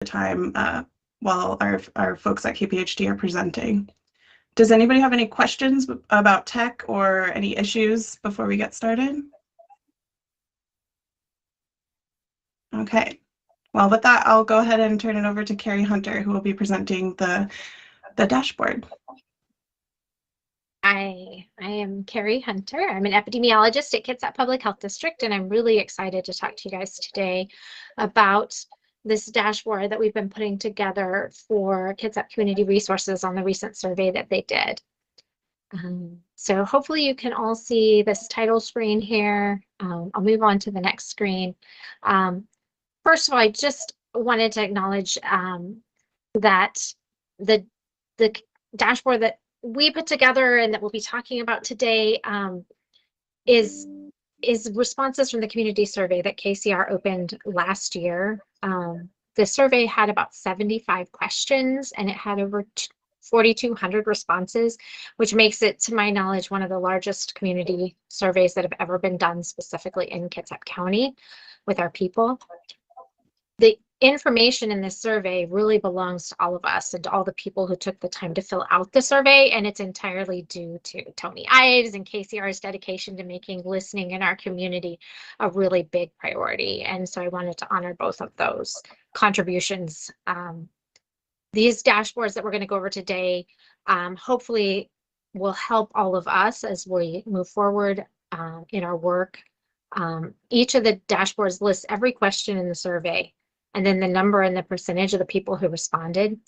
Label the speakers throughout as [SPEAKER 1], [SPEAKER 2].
[SPEAKER 1] time while our folks at KPHD are presenting. Does anybody have any questions about tech or any issues before we get started? Okay. Well, with that, I'll go ahead and turn it over to Kari Hunter, who will be presenting the dashboard.
[SPEAKER 2] I am Kari Hunter. I'm an epidemiologist at Kitsap Public Health District, and I'm really excited to talk to you guys today about this dashboard that we've been putting together for Kitsap Community Resources on the recent survey that they did. So hopefully you can all see this title screen here. I'll move on to the next screen. First of all, I just wanted to acknowledge that the dashboard that we put together and that we'll be talking about today is responses from the community survey that KCR opened last year. The survey had about 75 questions and it had over 4,200 responses, which makes it, to my knowledge, one of the largest community surveys that have ever been done specifically in Kitsap County with our people. The information in this survey really belongs to all of us and to all the people who took the time to fill out the survey, and it's entirely due to Tony Ives and KCR's dedication to making listening in our community a really big priority. And so I wanted to honor both of those contributions. These dashboards that we're going to go over today hopefully will help all of us as we move forward in our work. Each of the dashboards lists every question in the survey, and then the number and the percentage of the people who responded.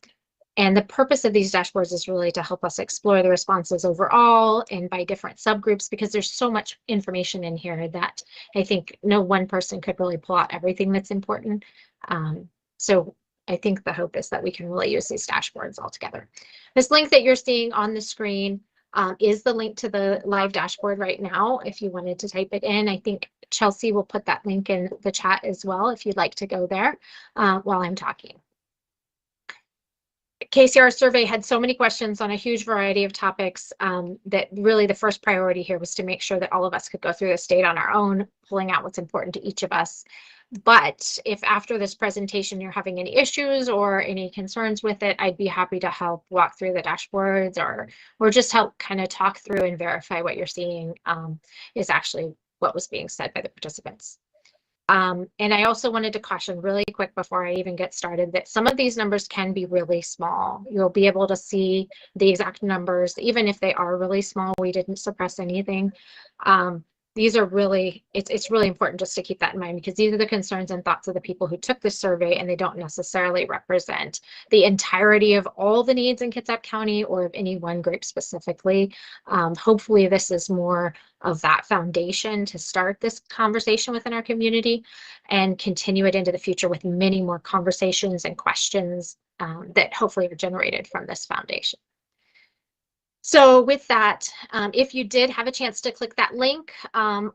[SPEAKER 2] And the purpose of these dashboards is really to help us explore the responses overall and by different subgroups, because there's so much information in here that I think no one person could really pull out everything that's important. So I think the hope is that we can really use these dashboards all together. This link that you're seeing on the screen is the link to the live dashboard right now. If you wanted to type it in, I think Chelsea will put that link in the chat as well if you'd like to go there while I'm talking. KCR survey had so many questions on a huge variety of topics that really the first priority here was to make sure that all of us could go through this data on our own, pulling out what's important to each of us. But if after this presentation you're having any issues or any concerns with it, I'd be happy to help walk through the dashboards or just help kind of talk through and verify what you're seeing is actually what was being said by the participants. And I also wanted to caution really quick before I even get started that some of these numbers can be really small. You'll be able to see the exact numbers, even if they are really small. We didn't suppress anything. These are really, it's really important just to keep that in mind, because these are the concerns and thoughts of the people who took this survey, and they don't necessarily represent the entirety of all the needs in Kitsap County or of any one group specifically. Hopefully this is more of that foundation to start this conversation within our community and continue it into the future with many more conversations and questions that hopefully are generated from this foundation. So with that, if you did have a chance to click that link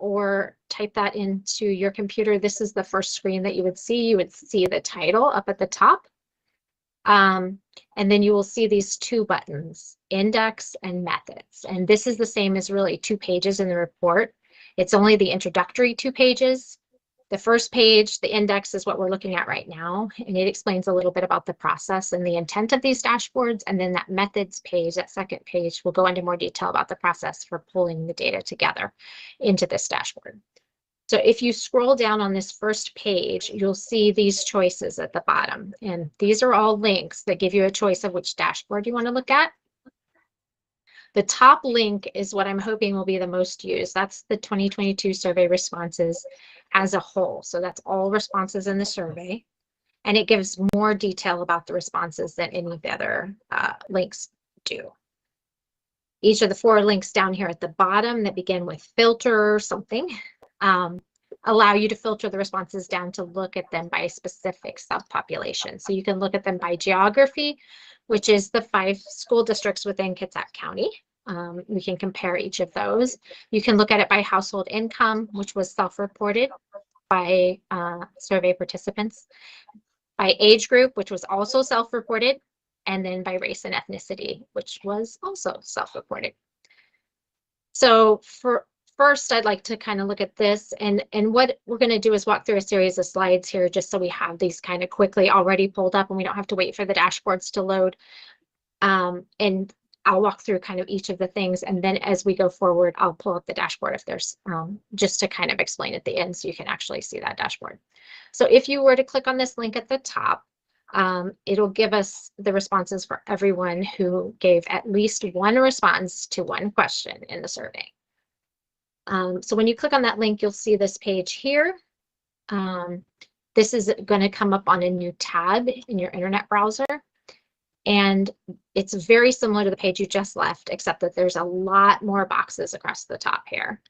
[SPEAKER 2] or type that into your computer, this is the first screen that you would see. You would see the title up at the top. And then you will see these two buttons, index and methods. And this is the same as really 2 pages in the report. It's only the introductory 2 pages. The first page, the index, is what we're looking at right now, and it explains a little bit about the process and the intent of these dashboards. And then that methods page, that second page, will go into more detail about the process for pulling the data together into this dashboard. So if you scroll down on this first page, you'll see these choices at the bottom, and these are all links that give you a choice of which dashboard you want to look at. The top link is what I'm hoping will be the most used. That's the 2022 survey responses as a whole. So that's all responses in the survey. And it gives more detail about the responses than any of the other links do. Each of the 4 links down here at the bottom that begin with filter or something allow you to filter the responses down to look at them by specific subpopulation. So you can look at them by geography, which is the 5 school districts within Kitsap County. We can compare each of those. You can look at it by household income, which was self-reported by survey participants, by age group, which was also self-reported, and then by race and ethnicity, which was also self-reported. So for first, I'd like to kind of look at this, and what we're going to do is walk through a series of slides here just so we have these kind of quickly already pulled up and we don't have to wait for the dashboards to load. And I'll walk through kind of each of the things, and then as we go forward, I'll pull up the dashboard if there's just to kind of explain at the end so you can actually see that dashboard. So if you were to click on this link at the top, it'll give us the responses for everyone who gave at least one response to one question in the survey. So when you click on that link, you'll see this page here. This is going to come up on a new tab in your internet browser. And it's very similar to the page you just left, except that there's a lot more boxes across the top here.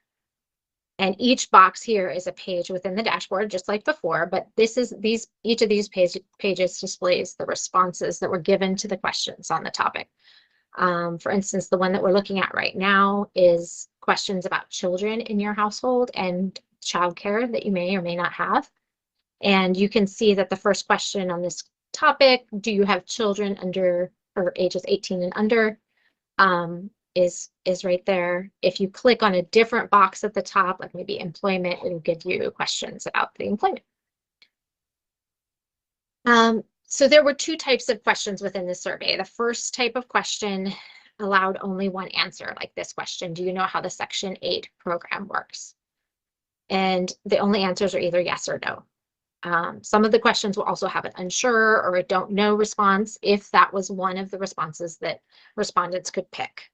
[SPEAKER 2] And each box here is a page within the dashboard, just like before, but each of these pages displays the responses that were given to the questions on the topic. For instance, the one that we're looking at right now is questions about children in your household and childcare that you may or may not have. And you can see that the first question on this topic, do you have children under or ages 18 and under, is right there. If you click on a different box at the top, like maybe employment, it'll give you questions about the employment. So there were two types of questions within the survey. The first type of question allowed only one answer, like this question: do you know how the Section 8 program works? And the only answers are either yes or no. Some of the questions will also have an unsure or a don't know response if that was one of the responses that respondents could pick.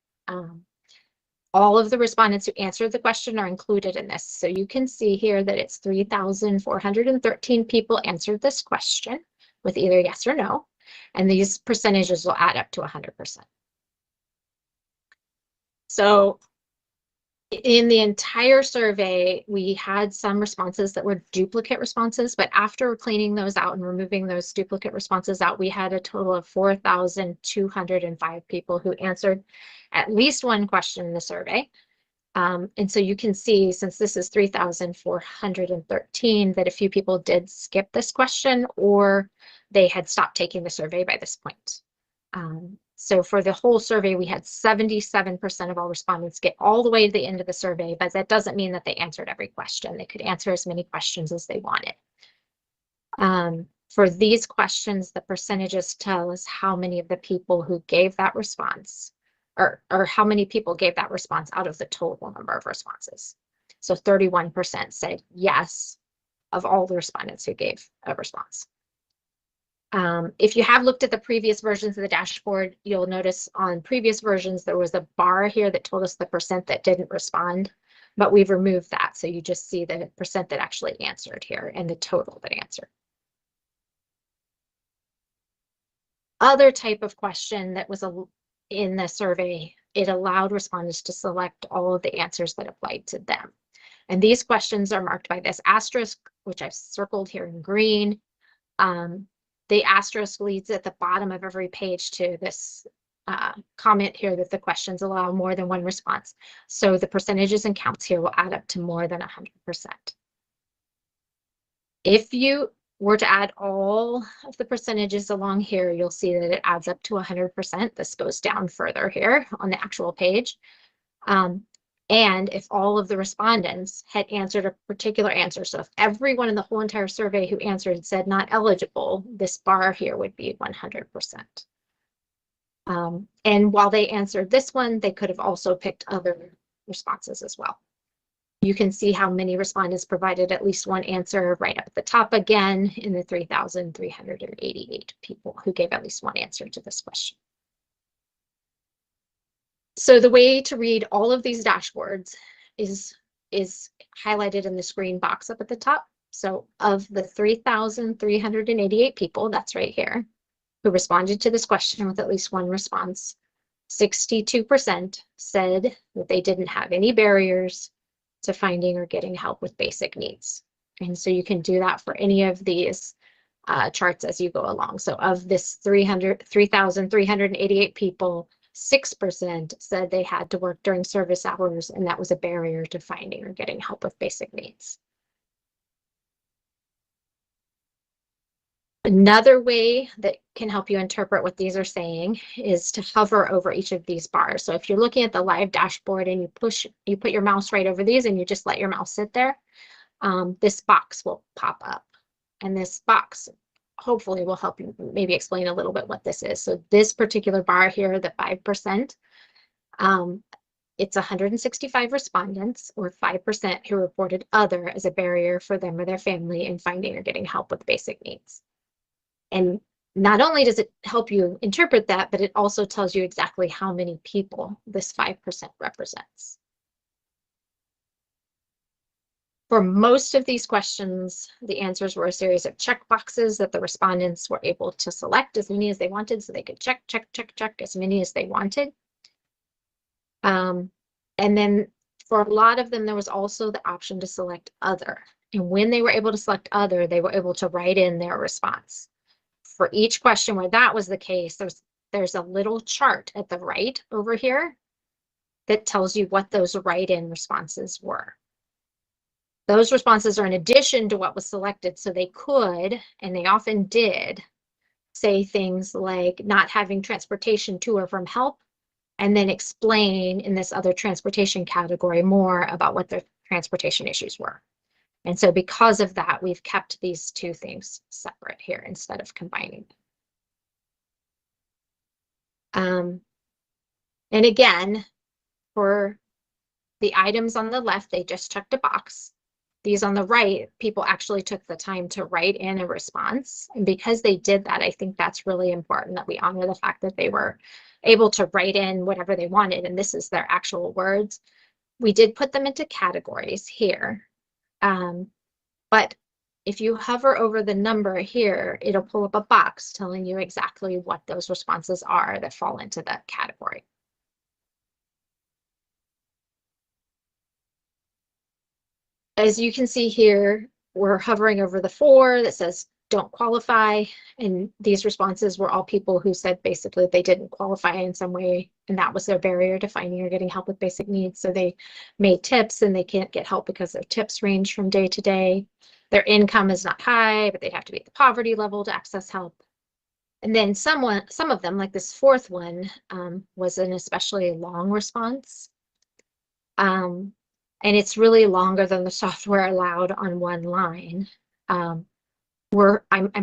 [SPEAKER 2] All of the respondents who answered the question are included in this. So you can see here that it's 3,413 people answered this question with either yes or no, and these percentages will add up to 100%. So in the entire survey, we had some responses that were duplicate responses, but after cleaning those out and removing those duplicate responses out, we had a total of 4,205 people who answered at least one question in the survey. And so you can see, since this is 3,413, that a few people did skip this question or they had stopped taking the survey by this point. So for the whole survey, we had 77% of all respondents get all the way to the end of the survey, but that doesn't mean that they answered every question. They could answer as many questions as they wanted. For these questions, the percentages tell us how many of the people who gave that response, or how many people gave that response out of the total number of responses. So 31% said yes of all the respondents who gave a response. If you have looked at the previous versions of the dashboard, you'll notice on previous versions there was a bar here that told us the percent that didn't respond, but we've removed that. So you just see the percent that actually answered here and the total that answered. Other type of question that was in the survey, it allowed respondents to select all of the answers that applied to them. And these questions are marked by this asterisk, which I've circled here in green. The asterisk leads at the bottom of every page to this comment here that the questions allow more than one response. So the percentages and counts here will add up to more than 100%. If you were to add all of the percentages along here, you'll see that it adds up to 100%. This goes down further here on the actual page. And if all of the respondents had answered a particular answer, so if everyone in the whole entire survey who answered said not eligible, this bar here would be 100%. And while they answered this one, they could have also picked other responses as well. You can see how many respondents provided at least one answer right up at the top again in the 3,388 people who gave at least one answer to this question. So the way to read all of these dashboards is highlighted in this green box up at the top. So of the 3,388 people, that's right here, who responded to this question with at least one response, 62% said that they didn't have any barriers to finding or getting help with basic needs. And so you can do that for any of these charts as you go along. So of this 3,388 people, 6% said they had to work during service hours, and that was a barrier to finding or getting help with basic needs. Another way that can help you interpret what these are saying is to hover over each of these bars. So if you're looking at the live dashboard and you put your mouse right over these and you just let your mouse sit there, this box will pop up. And this box hopefully will help you maybe explain a little bit what this is. So this particular bar here, the 5%, it's 165 respondents, or 5%, who reported other as a barrier for them or their family in finding or getting help with basic needs. And not only does it help you interpret that, but it also tells you exactly how many people this 5% represents. For most of these questions, the answers were a series of check boxes that the respondents were able to select as many as they wanted, so they could check as many as they wanted. And then for a lot of them, there was also the option to select other. And when they were able to select other, they were able to write in their response. For each question where that was the case, there's a little chart at the right over here that tells you what those write-in responses were. Those responses are in addition to what was selected, so they could, and they often did, say things like not having transportation to or from help, and then explain in this other transportation category more about what their transportation issues were. And so because of that, we've kept these two things separate here instead of combining them. And again, for the items on the left, they just checked a box. These on the right, people actually took the time to write in a response. And because they did that, I think that's really important that we honor the fact that they were able to write in whatever they wanted. And this is their actual words. We did put them into categories here. But if you hover over the number here, it'll pull up a box telling you exactly what those responses are that fall into that category. As you can see here, we're hovering over the 4 that says don't qualify. And these responses were all people who said basically they didn't qualify in some way, and that was their barrier to finding or getting help with basic needs. So they made tips and they can't get help because their tips range from day to day. Their income is not high, but they'd have to be at the poverty level to access help. And then some of them, like this 4th one, was an especially long response. And it's really longer than the software allowed on one line. I'm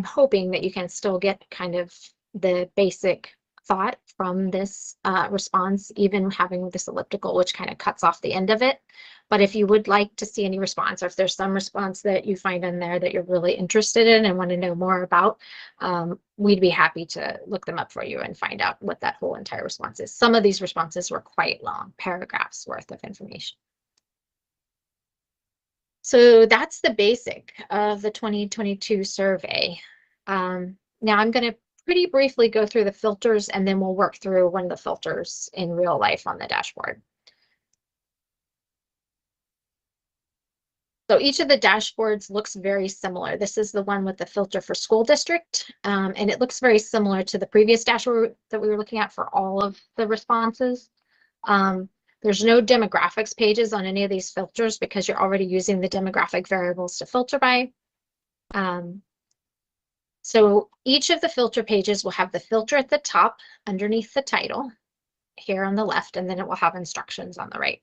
[SPEAKER 2] hoping that you can still get kind of the basic thought from this response, even having this elliptical, which kind of cuts off the end of it. But if you would like to see any response, or if there's some response that you find in there that you're really interested in and want to know more about, we'd be happy to look them up for you and find out what that whole entire response is. Some of these responses were quite long, paragraphs worth of information. So that's the basic of the 2022 survey. Now I'm going to pretty briefly go through the filters, and then we'll work through one of the filters in real life on the dashboard. So each of the dashboards looks very similar. This is the one with the filter for school district, and it looks very similar to the previous dashboard that we were looking at for all of the responses. There's no demographics pages on any of these filters because you're already using the demographic variables to filter by. So each of the filter pages will have the filter at the top underneath the title here on the left, and then it will have instructions on the right.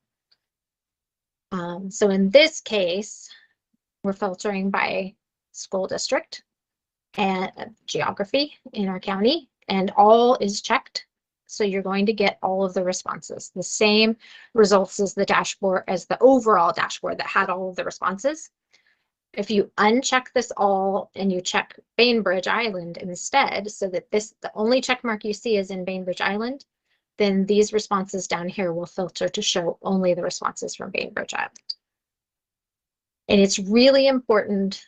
[SPEAKER 2] So in this case, we're filtering by school district and geography in our county, and all is checked. So you're going to get all of the responses, the same results as the dashboard, as the overall dashboard that had all of the responses. If you uncheck this all and you check Bainbridge Island instead, so that the only check mark you see is in Bainbridge Island, then these responses down here will filter to show only the responses from Bainbridge Island. And it's really important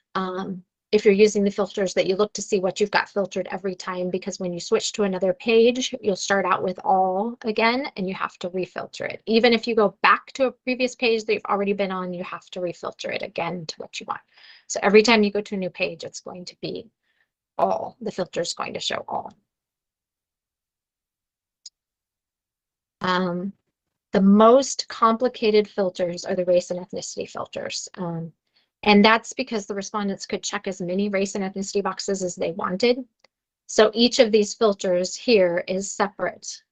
[SPEAKER 2] if you're using the filters that you look to see what you've got filtered every time, because when you switch to another page, you'll start out with all again and you have to refilter it. Even if you go back to a previous page that you've already been on, you have to refilter it again to what you want. So every time you go to a new page, it's going to be all. The filter is going to show all. The most complicated filters are the race and ethnicity filters. And that's because the respondents could check as many race and ethnicity boxes as they wanted. So each of these filters here is separate,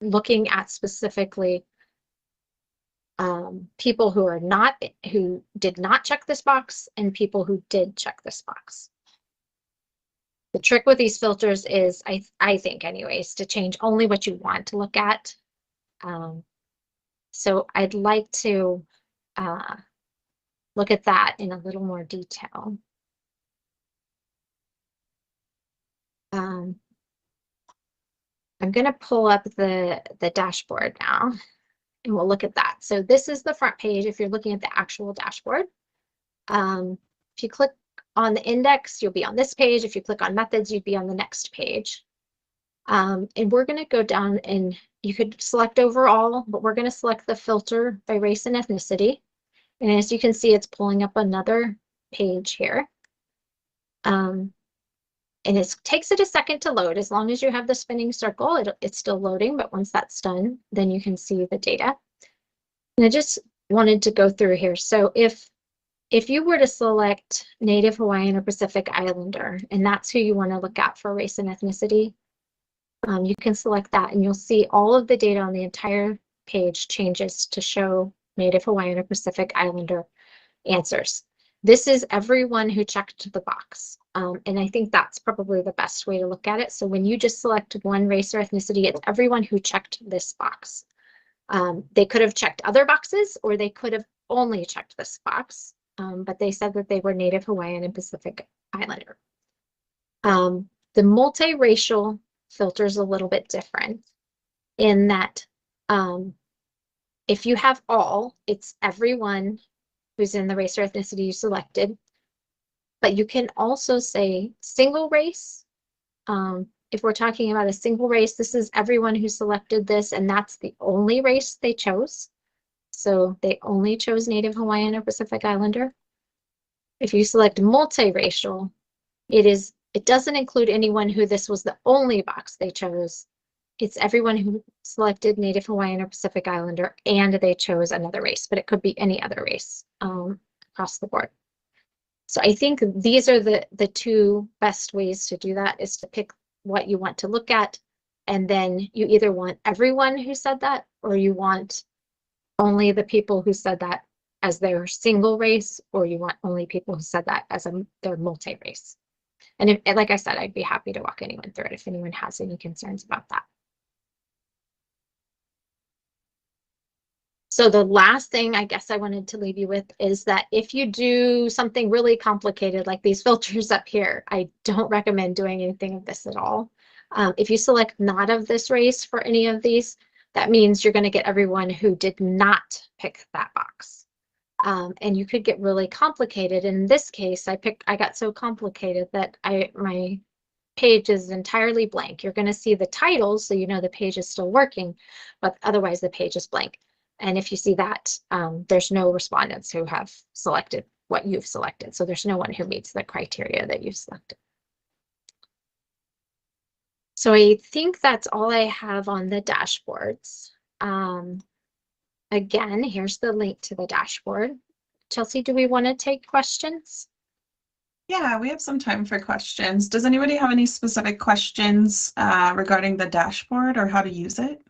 [SPEAKER 2] looking at specifically people who did not check this box and people who did check this box. The trick with these filters is, I think anyways, to change only what you want to look at. So I'd like to look at that in a little more detail. I'm going to pull up the dashboard now, and we'll look at that. So this is the front page if you're looking at the actual dashboard. If you click on the index, you'll be on this page. If you click on methods, you'd be on the next page. And we're going to go down, and you could select overall, but we're going to select the filter by race and ethnicity. And as you can see, it's pulling up another page here. And it takes it a second to load. As long as you have the spinning circle, it's still loading, but once that's done, then you can see the data. And I just wanted to go through here. So if you were to select Native Hawaiian or Pacific Islander, and that's who you want to look at for race and ethnicity, you can select that, and you'll see all of the data on the entire page changes to show Native Hawaiian or Pacific Islander answers. This is everyone who checked the box. And I think that's probably the best way to look at it. So when you just select one race or ethnicity, it's everyone who checked this box. They could have checked other boxes, or they could have only checked this box, but they said that they were Native Hawaiian and Pacific Islander. The multiracial filter is a little bit different in that if you have all, it's everyone who's in the race or ethnicity you selected. But you can also say single race. If we're talking about a single race, this is everyone who selected this, and that's the only race they chose. So they only chose Native Hawaiian or Pacific Islander. If you select multiracial, it doesn't include anyone who this was the only box they chose. It's everyone who selected Native Hawaiian or Pacific Islander, and they chose another race, but it could be any other race across the board. So I think these are the two best ways to do that, is to pick what you want to look at, and then you either want everyone who said that, or you want only the people who said that as their single race, or you want only people who said that as their multi-race. And like I said, I'd be happy to walk anyone through it if anyone has any concerns about that. So the last thing I guess I wanted to leave you with is that if you do something really complicated like these filters up here, I don't recommend doing anything of this at all. If you select not of this race for any of these, that means you're going to get everyone who did not pick that box. And you could get really complicated. In this case, I got so complicated that my page is entirely blank. You're going to see the titles, so you know the page is still working, but otherwise the page is blank. And if you see that, there's no respondents who have selected what you've selected. So there's no one who meets the criteria that you've selected. So I think that's all I have on the dashboards. Again, here's the link to the dashboard. Chelsea, do we want to take questions?
[SPEAKER 1] Yeah, we have some time for questions. Does anybody have any specific questions regarding the dashboard or how to use it?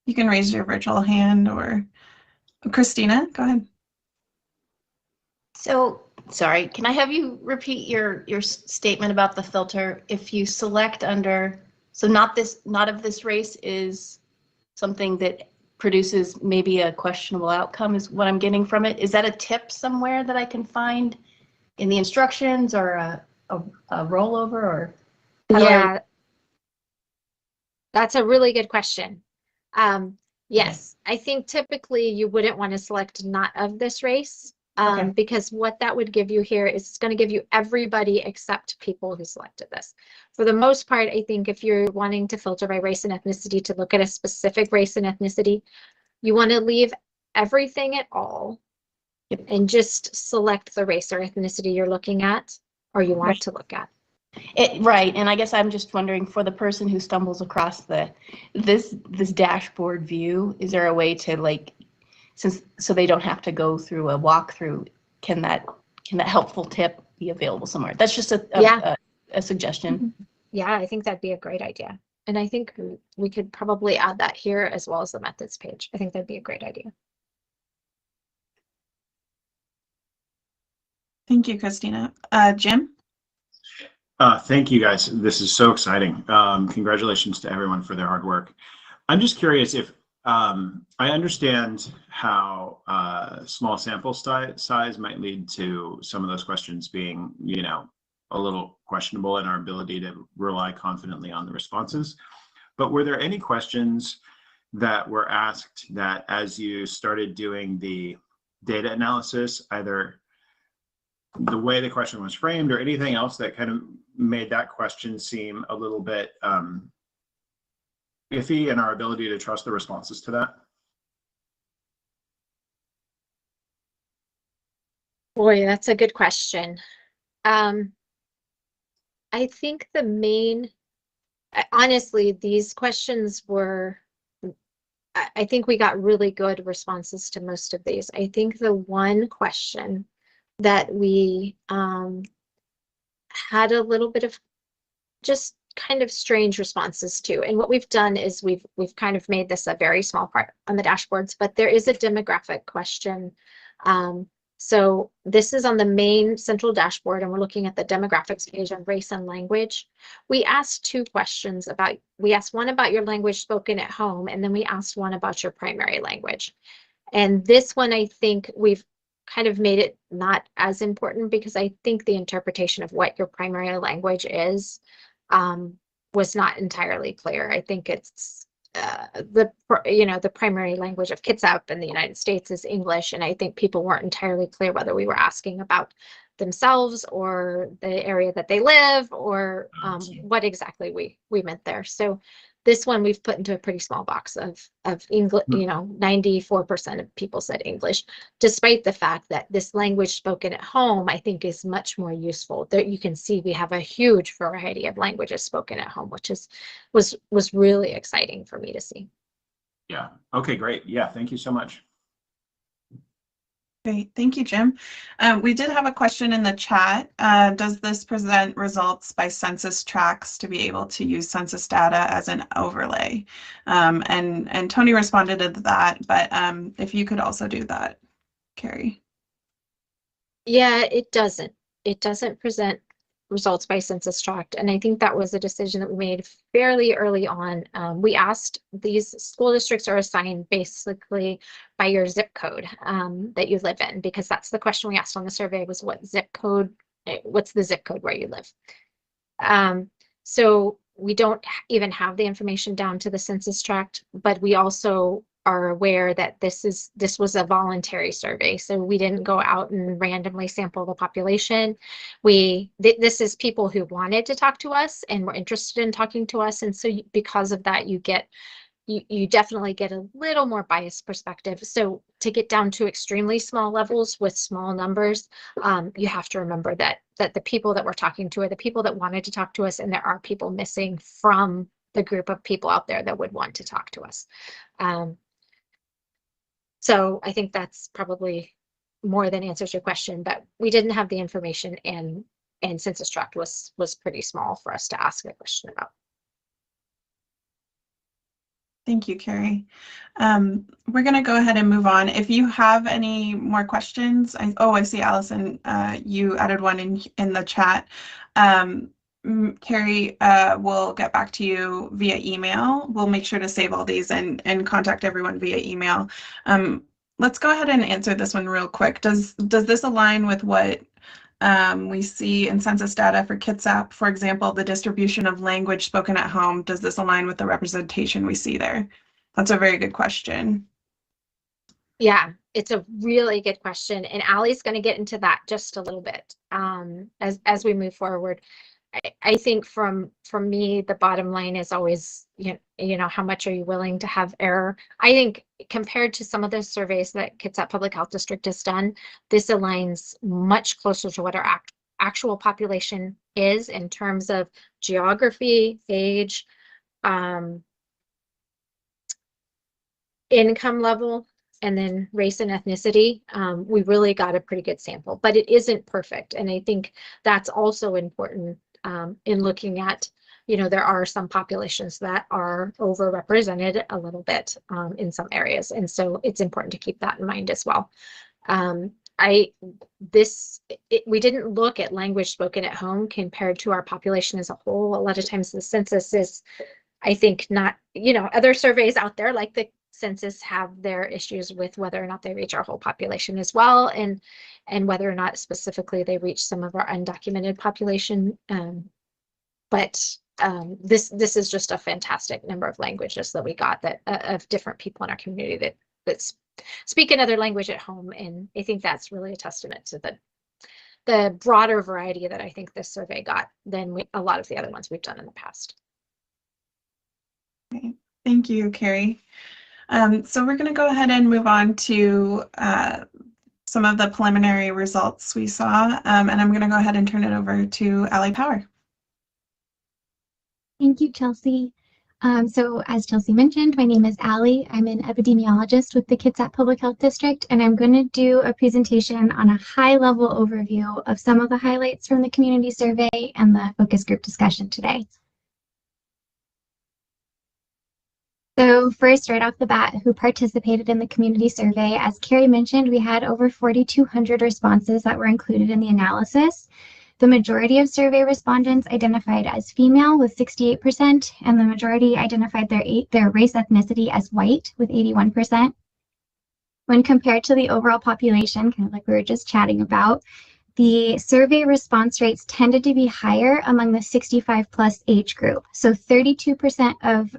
[SPEAKER 1] You can raise your virtual hand, or Christina, go ahead.
[SPEAKER 3] So, sorry, can I have you repeat your statement about the filter? If you select under, so not of this race is something that produces maybe a questionable outcome is what I'm getting from it. Is that a tip somewhere that I can find in the instructions, or a rollover, or?
[SPEAKER 2] Yeah, that's a really good question. Yes, okay. I think typically you wouldn't want to select not of this race, okay, because what that would give you here is it's going to give you everybody except people who selected this. For the most part, I think if you're wanting to filter by race and ethnicity to look at a specific race and ethnicity, you want to leave everything at all, yep, and just select the race or ethnicity you're looking at, or you want to look at.
[SPEAKER 3] Right, and I guess I'm just wondering, for the person who stumbles across this dashboard view, is there a way to like so they don't have to go through a walkthrough, can that helpful tip be available somewhere? That's just a suggestion.
[SPEAKER 2] Yeah, I think that'd be a great idea. And I think we could probably add that here as well as the methods page. I think that'd be a great idea.
[SPEAKER 1] Thank you, Christina. Jim?
[SPEAKER 4] Thank you, guys. This is so exciting. Congratulations to everyone for their hard work. I'm just curious if I understand how small sample size might lead to some of those questions being, you know, a little questionable in our ability to rely confidently on the responses. But were there any questions that were asked that as you started doing the data analysis, either the way the question was framed or anything else that kind of made that question seem a little bit iffy in our ability to trust the responses to that?
[SPEAKER 2] Boy, that's a good question. I think the main, honestly, these questions were, I think we got really good responses to most of these. I think the one question that we had a little bit of just kind of strange responses to, and what we've done is we've kind of made this a very small part on the dashboards, but there is a demographic question. So this is on the main central dashboard, and we're looking at the demographics page on race and language. We asked two questions we asked one about your language spoken at home, and then we asked one about your primary language. And this one, I think we've kind of made it not as important, because I think the interpretation of what your primary language is was not entirely clear. I think it's the primary language of Kitsap in the United States is English, and I think people weren't entirely clear whether we were asking about themselves or the area that they live, or what exactly we meant there. So this one we've put into a pretty small box of English. 94% of people said English, despite the fact that this language spoken at home, I think, is much more useful. There you can see we have a huge variety of languages spoken at home, which was really exciting for me to see.
[SPEAKER 4] Yeah. Okay, great. Yeah, thank you so much.
[SPEAKER 1] Great, thank you, Jim. We did have a question in the chat. Does this present results by census tracts to be able to use census data as an overlay? And Tony responded to that, but if you could also do that, Kari.
[SPEAKER 2] Yeah, it doesn't. It doesn't present results by census tract, and I think that was a decision that we made fairly early on. We asked, these school districts are assigned basically by your zip code that you live in, because that's the question we asked on the survey, was what's the zip code where you live. So we don't even have the information down to the census tract, but we also are aware that this was a voluntary survey, so we didn't go out and randomly sample the population. This is people who wanted to talk to us and were interested in talking to us, and so because of that, you definitely get a little more biased perspective. So to get down to extremely small levels with small numbers, you have to remember that the people that we're talking to are the people that wanted to talk to us, and there are people missing from the group of people out there that would want to talk to us. So I think that's probably more than answers your question, but we didn't have the information, and census tract was pretty small for us to ask a question about.
[SPEAKER 1] Thank you, Kari. We're going to go ahead and move on. If you have any more questions, I see Allison, you added one in the chat. Kari will get back to you via email. We'll make sure to save all these and contact everyone via email. Let's go ahead and answer this one real quick. Does this align with what we see in census data for Kitsap? For example, the distribution of language spoken at home, does this align with the representation we see there? That's a very good question.
[SPEAKER 2] Yeah, it's a really good question, and Allie's going to get into that just a little bit as we move forward. I think from me, the bottom line is always, how much are you willing to have error? I think compared to some of the surveys that Kitsap Public Health District has done, this aligns much closer to what our actual population is in terms of geography, age, income level, and then race and ethnicity, we really got a pretty good sample, but it isn't perfect. And I think that's also important in looking at, there are some populations that are overrepresented a little bit in some areas. And so it's important to keep that in mind as well. We didn't look at language spoken at home compared to our population as a whole. A lot of times the census is, I think, not, other surveys out there like the census have their issues with whether or not they reach our whole population as well, and whether or not specifically they reach some of our undocumented population. But this is just a fantastic number of languages that we got that of different people in our community that speak another language at home, and I think that's really a testament to the broader variety that I think this survey got than a lot of the other ones we've done in the past.
[SPEAKER 1] Okay. Thank you, Kari. So we're going to go ahead and move on to some of the preliminary results we saw, and I'm going to go ahead and turn it over to Allie Power.
[SPEAKER 5] Thank you, Chelsea. So as Chelsea mentioned, my name is Allie. I'm an epidemiologist with the Kitsap Public Health District, and I'm going to do a presentation on a high-level overview of some of the highlights from the community survey and the focus group discussion today. So first, right off the bat, who participated in the community survey? As Kari mentioned, we had over 4,200 responses that were included in the analysis. The majority of survey respondents identified as female with 68%, and the majority identified their race ethnicity as white with 81%. When compared to the overall population, kind of like we were just chatting about, the survey response rates tended to be higher among the 65 plus age group. So 32% of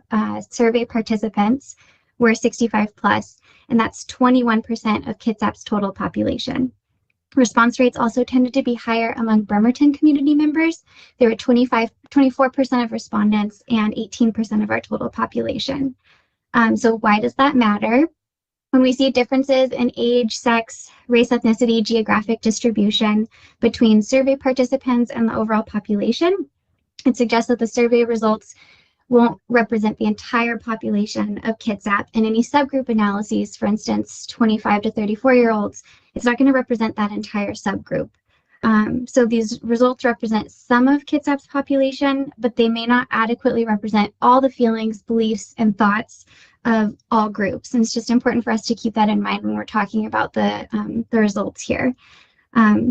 [SPEAKER 5] survey participants were 65 plus, and that's 21% of Kitsap's total population. Response rates also tended to be higher among Bremerton community members. There were 24% of respondents and 18% of our total population. So why does that matter? When we see differences in age, sex, race, ethnicity, geographic distribution between survey participants and the overall population, it suggests that the survey results won't represent the entire population of Kitsap. In any subgroup analyses, for instance, 25 to 34-year-olds, it's not going to represent that entire subgroup. So these results represent some of Kitsap's population, but they may not adequately represent all the feelings, beliefs, and thoughts of all groups. And it's just important for us to keep that in mind when we're talking about the results here.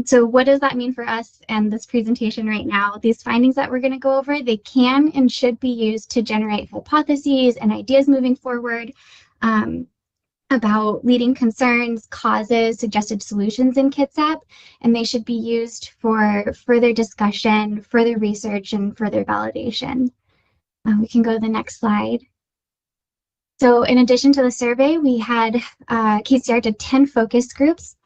[SPEAKER 5] So what does that mean for us and this presentation right now? These findings that we're going to go over, they can and should be used to generate hypotheses and ideas moving forward about leading concerns, causes, suggested solutions in Kitsap, and they should be used for further discussion, further research, and further validation. We can go to the next slide. So in addition to the survey, we had KCR did 10 focus groups,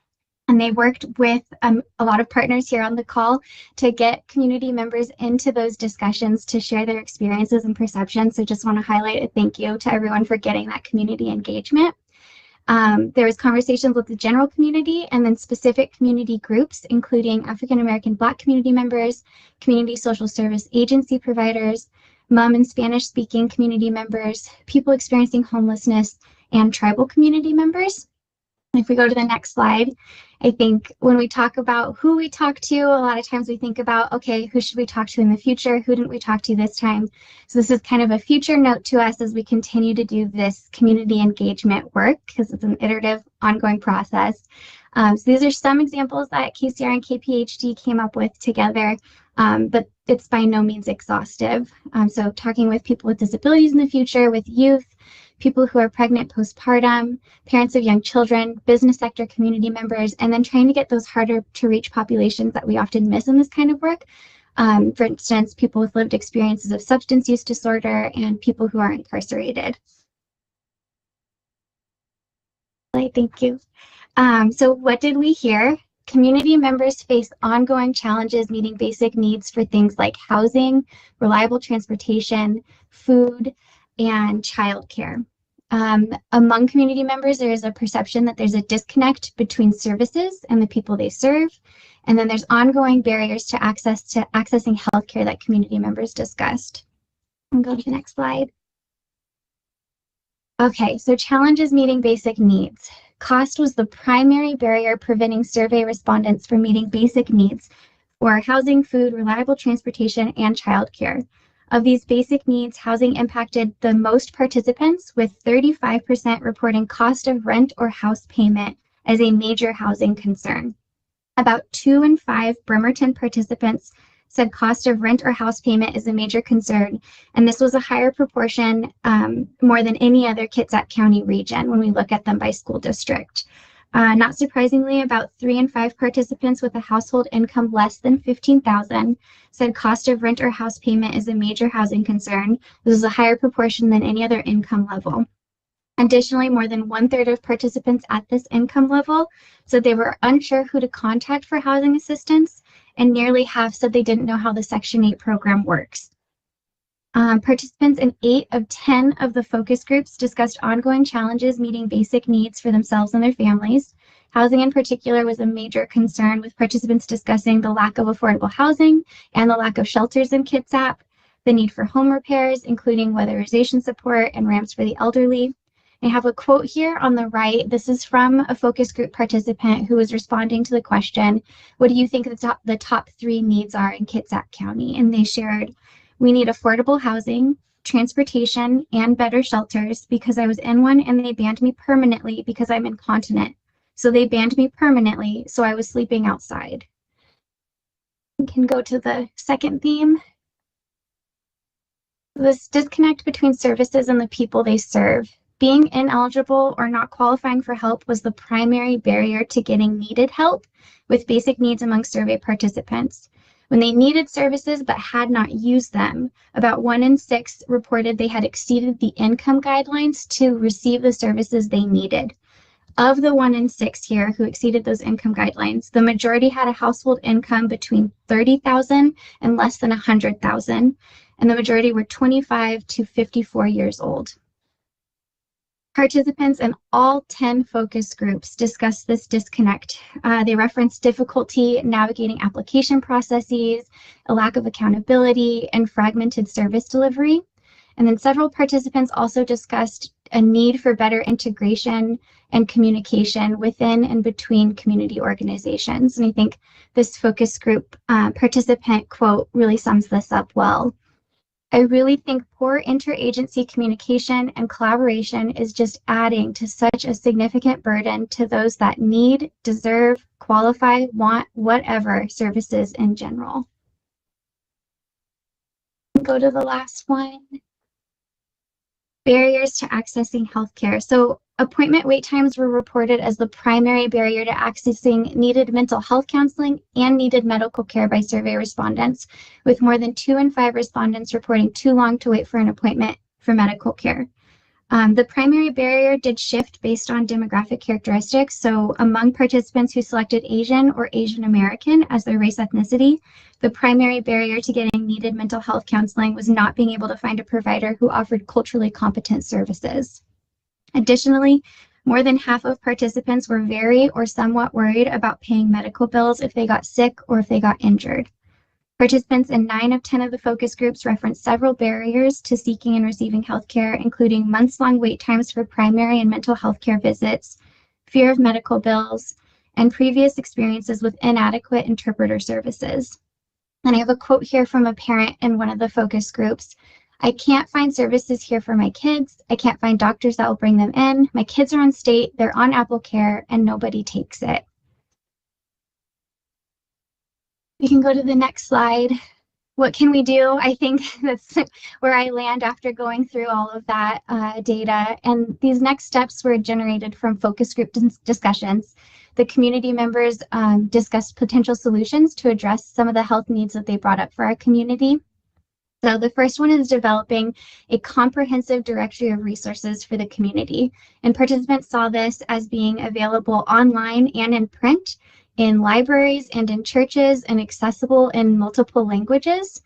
[SPEAKER 5] and they worked with a lot of partners here on the call to get community members into those discussions to share their experiences and perceptions. So just want to highlight a thank you to everyone for getting that community engagement. There was conversations with the general community and then specific community groups, including African American Black community members, community social service agency providers, Hmong and Spanish speaking community members, people experiencing homelessness, and tribal community members. If we go to the next slide, I think when we talk about who we talk to, a lot of times we think about, okay, who should we talk to in the future? Who didn't we talk to this time? So this is kind of a future note to us as we continue to do this community engagement work, because it's an iterative, ongoing process. So these are some examples that KCR and KPHD came up with together, but it's by no means exhaustive. So talking with people with disabilities in the future, with youth, people who are pregnant postpartum, parents of young children, business sector community members, and then trying to get those harder to reach populations that we often miss in this kind of work. For instance, people with lived experiences of substance use disorder and people who are incarcerated. Thank you. So what did we hear? Community members face ongoing challenges meeting basic needs for things like housing, reliable transportation, food, and childcare. Among community members, there is a perception that there's a disconnect between services and the people they serve. And then there's ongoing barriers to accessing healthcare that community members discussed. I'll go to the next slide. Okay, so challenges meeting basic needs. cost was the primary barrier preventing survey respondents from meeting basic needs for housing, food, reliable transportation, and childcare. Of these basic needs, housing impacted the most participants, with 35% reporting cost of rent or house payment as a major housing concern. About 2 in 5 Bremerton participants said cost of rent or house payment is a major concern, and this was a higher proportion, more than any other Kitsap County region when we look at them by school district. Not surprisingly, about 3 in 5 participants with a household income less than $15,000 said cost of rent or house payment is a major housing concern. This is a higher proportion than any other income level. Additionally, more than 1/3 of participants at this income level said they were unsure who to contact for housing assistance, and nearly half said they didn't know how the Section 8 program works. Participants in 8 of 10 of the focus groups discussed ongoing challenges meeting basic needs for themselves and their families. Housing in particular was a major concern, with participants discussing the lack of affordable housing and the lack of shelters in Kitsap, the need for home repairs, including weatherization support and ramps for the elderly. I have a quote here on the right. This is from a focus group participant who was responding to the question, what do you think the top 3 needs are in Kitsap County? And they shared, we need affordable housing, transportation, and better shelters because I was in one and they banned me permanently because I'm incontinent. So they banned me permanently, so I was sleeping outside. We can go to the second theme. This disconnect between services and the people they serve. Being ineligible or not qualifying for help was the primary barrier to getting needed help with basic needs among survey participants. When they needed services but had not used them, about 1 in 6 reported they had exceeded the income guidelines to receive the services they needed. Of the 1 in 6 here who exceeded those income guidelines, the majority had a household income between $30,000 and less than $100,000, and the majority were 25 to 54 years old. Participants in all 10 focus groups discussed this disconnect. They referenced difficulty navigating application processes, a lack of accountability, and fragmented service delivery. And then several participants also discussed a need for better integration and communication within and between community organizations. And I think this focus group participant quote really sums this up well. I really think poor interagency communication and collaboration is just adding to such a significant burden to those that need, deserve, qualify, want, whatever services in general. Go to the last one. Barriers to accessing healthcare. So appointment wait times were reported as the primary barrier to accessing needed mental health counseling and needed medical care by survey respondents, with more than 2 in 5 respondents reporting too long to wait for an appointment for medical care. The primary barrier did shift based on demographic characteristics. So among participants who selected Asian or Asian American as their race ethnicity, the primary barrier to getting needed mental health counseling was not being able to find a provider who offered culturally competent services. Additionally, more than half of participants were very or somewhat worried about paying medical bills if they got sick or if they got injured. Participants in 9 of 10 of the focus groups referenced several barriers to seeking and receiving healthcare, including months-long wait times for primary and mental health care visits, fear of medical bills, and previous experiences with inadequate interpreter services. And I have a quote here from a parent in one of the focus groups. I can't find services here for my kids. I can't find doctors that will bring them in. My kids are on state, they're on Apple Care, and nobody takes it. We can go to the next slide. What can we do? I think that's where I land after going through all of that data. And these next steps were generated from focus group discussions. The community members discussed potential solutions to address some of the health needs that they brought up for our community. So the first one is developing a comprehensive directory of resources for the community. And participants saw this as being available online and in print, in libraries and in churches, and accessible in multiple languages.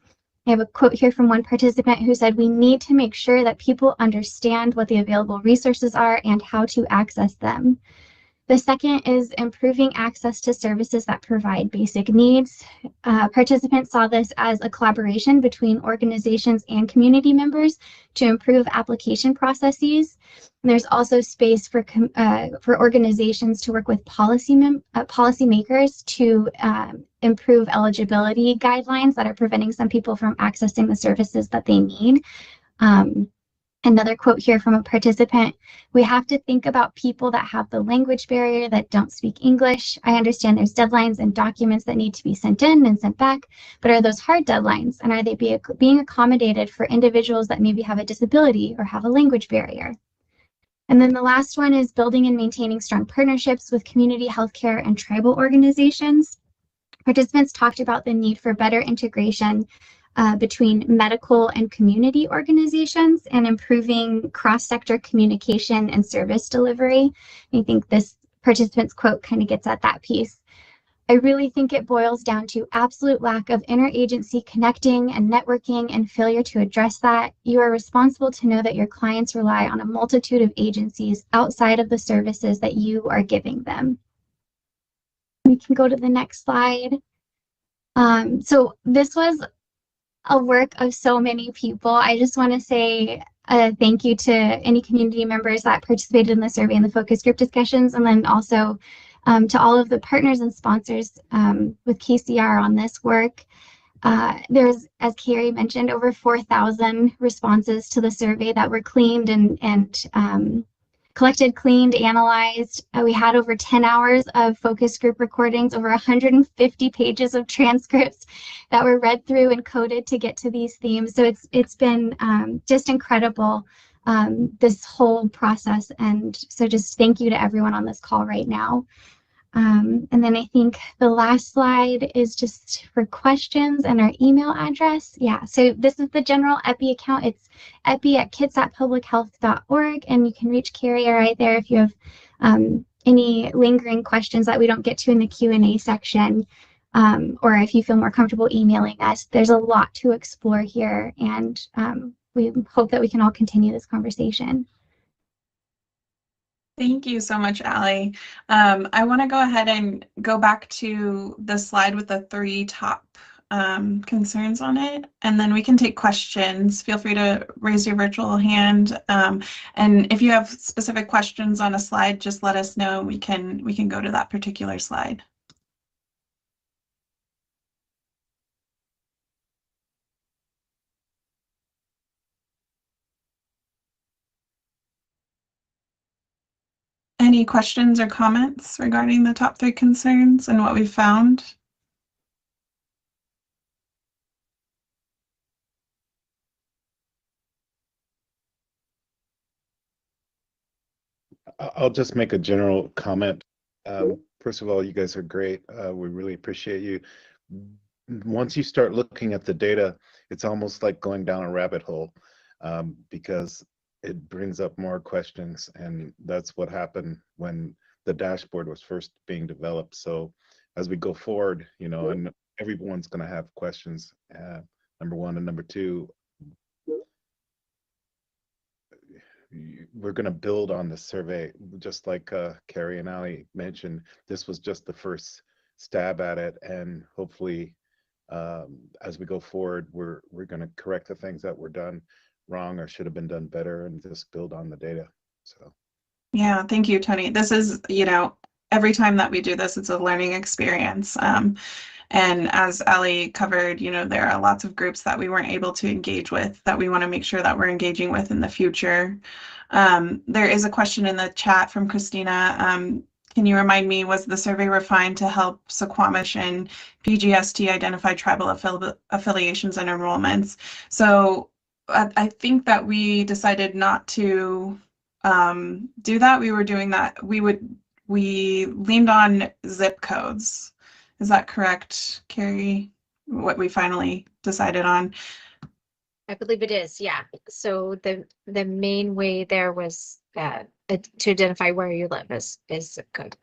[SPEAKER 5] I have a quote here from one participant who said, we need to make sure that people understand what the available resources are and how to access them. The second is improving access to services that provide basic needs. Participants saw this as a collaboration between organizations and community members to improve application processes. And there's also space for organizations to work with policymakers to improve eligibility guidelines that are preventing some people from accessing the services that they need. Another quote here from a participant: "We have to think about people that have the language barrier, that don't speak English. I understand there's deadlines and documents that need to be sent in and sent back, but are those hard deadlines? And are they being accommodated for individuals that maybe have a disability or have a language barrier?" And then the last one is building and maintaining strong partnerships with community healthcare and tribal organizations. Participants talked about the need for better integration between medical and community organizations and improving cross-sector communication and service delivery. I think this participant's quote kind of gets at that piece. "I really think it boils down to absolute lack of interagency connecting and networking and failure to address that. You are responsible to know that your clients rely on a multitude of agencies outside of the services that you are giving them." We can go to the next slide. So this was a work of so many people. I just want to say thank you to any community members that participated in the survey and the focus group discussions, and then also to all of the partners and sponsors with KCR on this work. There's, as Kari mentioned, over 4,000 responses to the survey that were cleaned and collected, cleaned, analyzed. We had over 10 hours of focus group recordings, over 150 pages of transcripts that were read through and coded to get to these themes. So it's been just incredible, this whole process. And so just thank you to everyone on this call right now. And then I think the last slide is just for questions and our email address. Yeah, so this is the general EPI account. It's epi@kitsappublichealth.org, and you can reach Kari right there if you have any lingering questions that we don't get to in the Q&A section, or if you feel more comfortable emailing us. There's a lot to explore here, and we hope that we can all continue this conversation.
[SPEAKER 1] Thank you so much, Allie. I want to go ahead and go back to the slide with the 3 top concerns on it, and then we can take questions. Feel free to raise your virtual hand, and if you have specific questions on a slide, just let us know. We can go to that particular slide. Any questions or comments regarding the top 3 concerns and what we found?
[SPEAKER 6] I'll just make a general comment. First of all, you guys are great. We really appreciate you. Once you start looking at the data, it's almost like going down a rabbit hole, because it brings up more questions, and that's what happened when the dashboard was first being developed. So as we go forward, you know, and everyone's going to have questions, number one, and number two, we're going to build on the survey, just like Kari and Ali mentioned. This was just the first stab at it, and hopefully as we go forward, we're going to correct the things that were done wrong or should have been done better, and just build on the data. So
[SPEAKER 1] yeah, thank you, Tony. This is, you know, every time that we do this, it's a learning experience. And as Ali covered, you know, there are lots of groups that we weren't able to engage with that we want to make sure that we're engaging with in the future. There is a question in the chat from Christina. Can you remind me, was the survey refined to help Suquamish and PGST identify tribal affiliations and enrollments? So I think that we decided not to do that. We were doing that. We leaned on zip codes. Is that correct, Kari? What we finally decided on?
[SPEAKER 2] I believe it is, yeah. So the main way there was to identify where you live is zip code.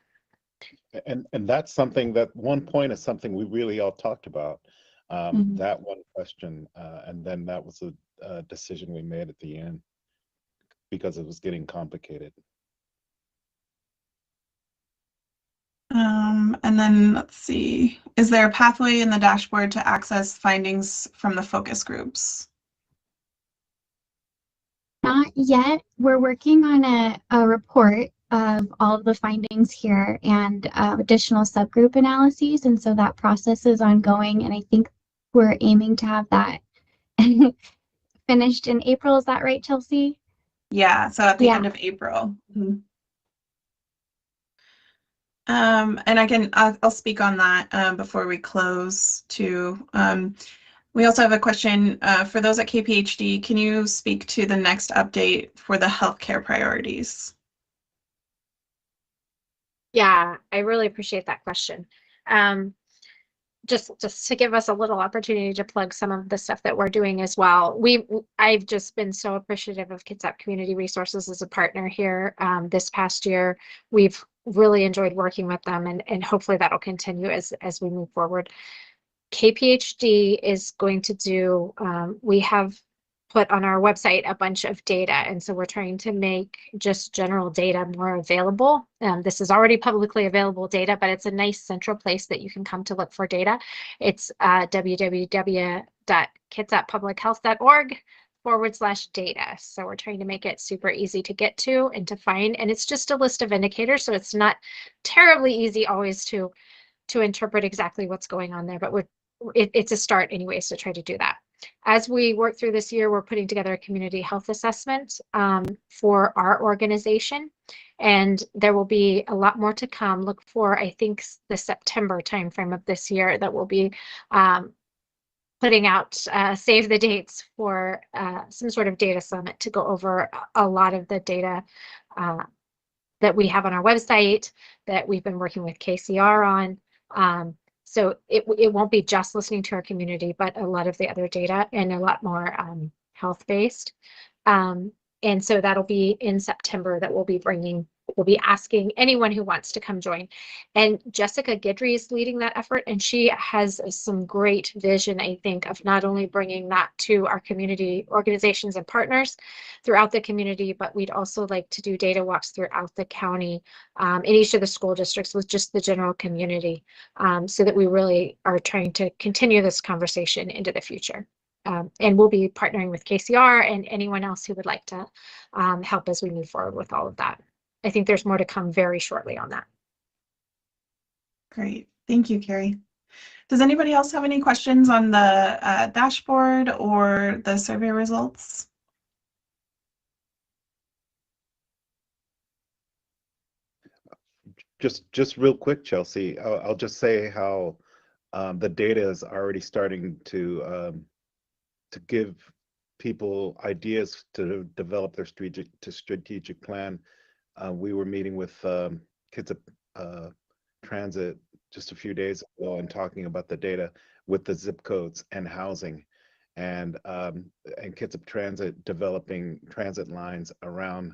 [SPEAKER 6] and that's something that one point is something we really all talked about, that one question, and then that was a decision we made at the end because it was getting complicated.
[SPEAKER 1] And then let's see, is there a pathway in the dashboard to access findings from the focus groups?
[SPEAKER 5] Not yet. We're working on a report of all of the findings here and additional subgroup analyses. And so that process is ongoing. And I think we're aiming to have that finished in April. Is that right, Chelsea?
[SPEAKER 1] Yeah, so at the
[SPEAKER 5] Yeah.
[SPEAKER 1] end of April. Mhm. And I'll speak on that before we close too. We also have a question for those at KPHD. Can you speak to the next update for the healthcare priorities?
[SPEAKER 2] Yeah, I really appreciate that question. Just to give us a little opportunity to plug some of the stuff that we're doing as well. I've just been so appreciative of Kitsap Community Resources as a partner here. This past year, we've really enjoyed working with them, and hopefully that'll continue as we move forward. KPHD is going to do, we have put on our website a bunch of data, and so we're trying to make just general data more available. This is already publicly available data, but it's a nice central place that you can come to look for data. It's www.kitsappublichealth.org/data. So we're trying to make it super easy to get to and to find, and it's just a list of indicators, so it's not terribly easy always to interpret exactly what's going on there, but it's a start anyways to try to do that. As we work through this year, we're putting together a community health assessment for our organization, and there will be a lot more to come. Look for, I think, the September timeframe of this year that will be putting out, save the dates for some sort of data summit to go over a lot of the data that we have on our website that we've been working with KCR on. So it won't be just listening to our community, but a lot of the other data and a lot more health-based. And so that'll be in September that we'll be asking anyone who wants to come join. And Jessica Guidry is leading that effort, and she has some great vision, I think, of not only bringing that to our community organizations and partners throughout the community, but we'd also like to do data walks throughout the county in each of the school districts with just the general community, so that we really are trying to continue this conversation into the future. And we'll be partnering with KCR and anyone else who would like to help as we move forward with all of that. I think there's more to come very shortly on that.
[SPEAKER 1] Great. Thank you, Kari. Does anybody else have any questions on the dashboard or the survey results?
[SPEAKER 6] Just real quick, Chelsea, I'll just say how the data is already starting to give people ideas to develop their strategic plan. We were meeting with Kitsap Transit just a few days ago and talking about the data with the zip codes and housing, and Kitsap Transit developing transit lines around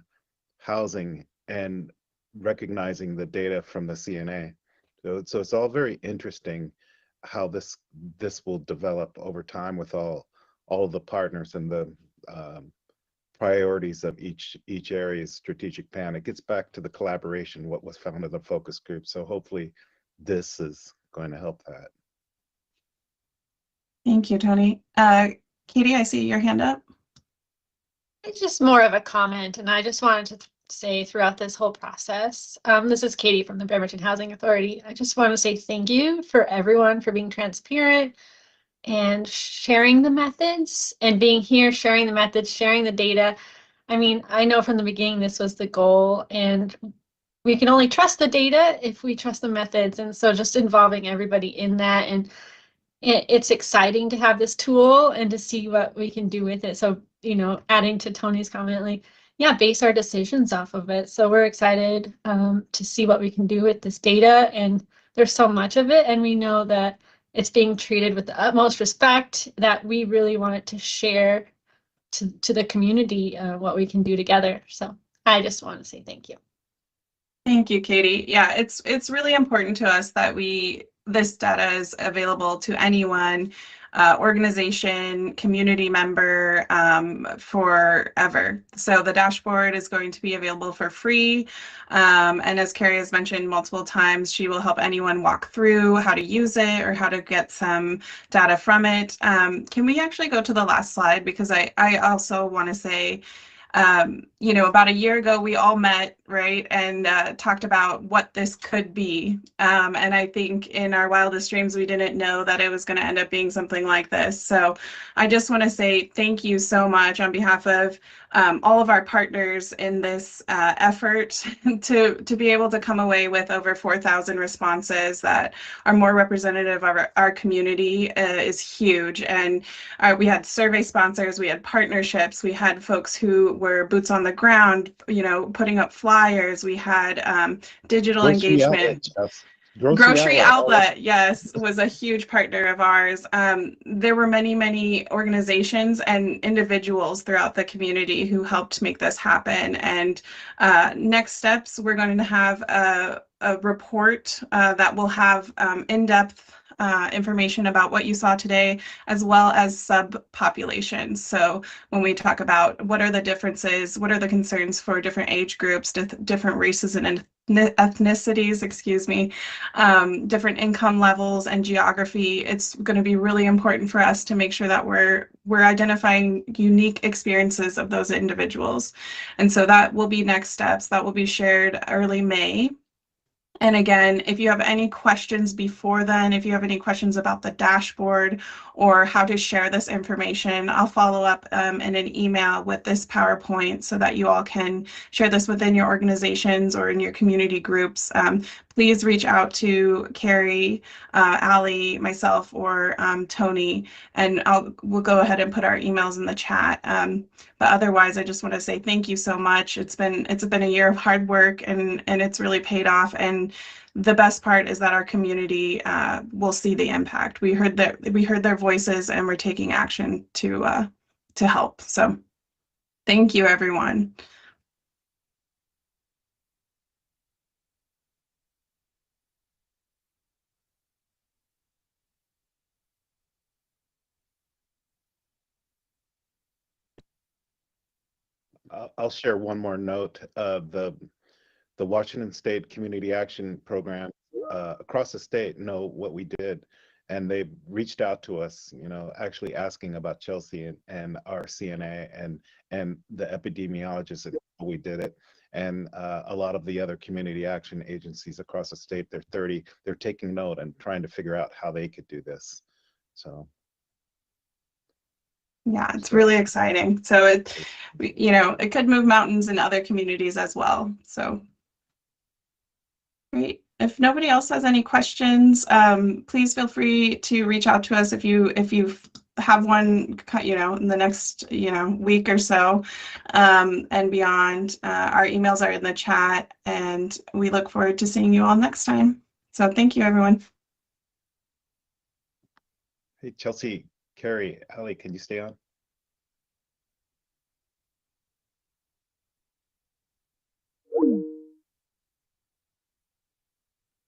[SPEAKER 6] housing and recognizing the data from the CNA. So it's all very interesting how this will develop over time with all of the partners and the priorities of each area's strategic plan. It gets back to the collaboration, what was found in the focus group. So hopefully this is going to help that.
[SPEAKER 1] Thank you, Tony. Katie, I see your hand up.
[SPEAKER 7] It's just more of a comment, and I just wanted to say throughout this whole process, this is Katie from the Bremerton Housing Authority. I just want to say thank you for everyone for being transparent and sharing the methods and being here, sharing the methods, sharing the data. I mean, I know from the beginning this was the goal, and we can only trust the data if we trust the methods. And so just involving everybody in that, and it's exciting to have this tool and to see what we can do with it. So, you know, adding to Tony's comment, like, yeah, base our decisions off of it. So we're excited to see what we can do with this data. And there's so much of it, and we know that it's being treated with the utmost respect, that we really wanted to share to the community what we can do together. So I just want to say thank you.
[SPEAKER 1] Thank you, Katie. Yeah, it's really important to us that this data is available to anyone organization, community member forever. So the dashboard is going to be available for free. And as Kari has mentioned multiple times, she will help anyone walk through how to use it or how to get some data from it. Can we actually go to the last slide? Because I also want to say, you know, about a year ago, we all met, right, and talked about what this could be. And I think in our wildest dreams, we didn't know that it was going to end up being something like this. So I just want to say thank you so much on behalf of all of our partners in this effort to be able to come away with over 4,000 responses that are more representative of our community is huge. And we had survey sponsors, we had partnerships, we had folks who were boots on the ground, you know, putting up flyers. We had digital engagement. Grocery Outlet, yes, was a huge partner of ours. There were many organizations and individuals throughout the community who helped make this happen. And next steps, we're going to have a report that will have in-depth information about what you saw today, as well as subpopulations. So when we talk about what are the differences, what are the concerns for different age groups, different races and ethnicities, excuse me, different income levels and geography, it's going to be really important for us to make sure that we're identifying unique experiences of those individuals. And so that will be next steps. That will be shared early May. And again, if you have any questions before then, if you have any questions about the dashboard or how to share this information, I'll follow up in an email with this PowerPoint so that you all can share this within your organizations or in your community groups. Please reach out to Kari, Allie, myself, or Tony, and we'll go ahead and put our emails in the chat. But otherwise, I just want to say thank you so much. It's been a year of hard work, and it's really paid off. And the best part is that our community will see the impact. We heard their voices, and we're taking action to help. So, thank you, everyone.
[SPEAKER 6] I'll share one more note. The Washington State Community Action Program across the state know what we did, and they reached out to us, you know, actually asking about Chelsea and our CNA and the epidemiologists and how we did it. And a lot of the other community action agencies across the state, they're taking note and trying to figure out how they could do this. So.
[SPEAKER 1] Yeah, it's really exciting. So it could move mountains in other communities as well. So great. If nobody else has any questions, please feel free to reach out to us if you have one, you know, in the next, you know, week or so and beyond. Our emails are in the chat, and we look forward to seeing you all next time. So thank you, everyone.
[SPEAKER 6] Hey, Chelsea, Kari, Allie, can you stay on?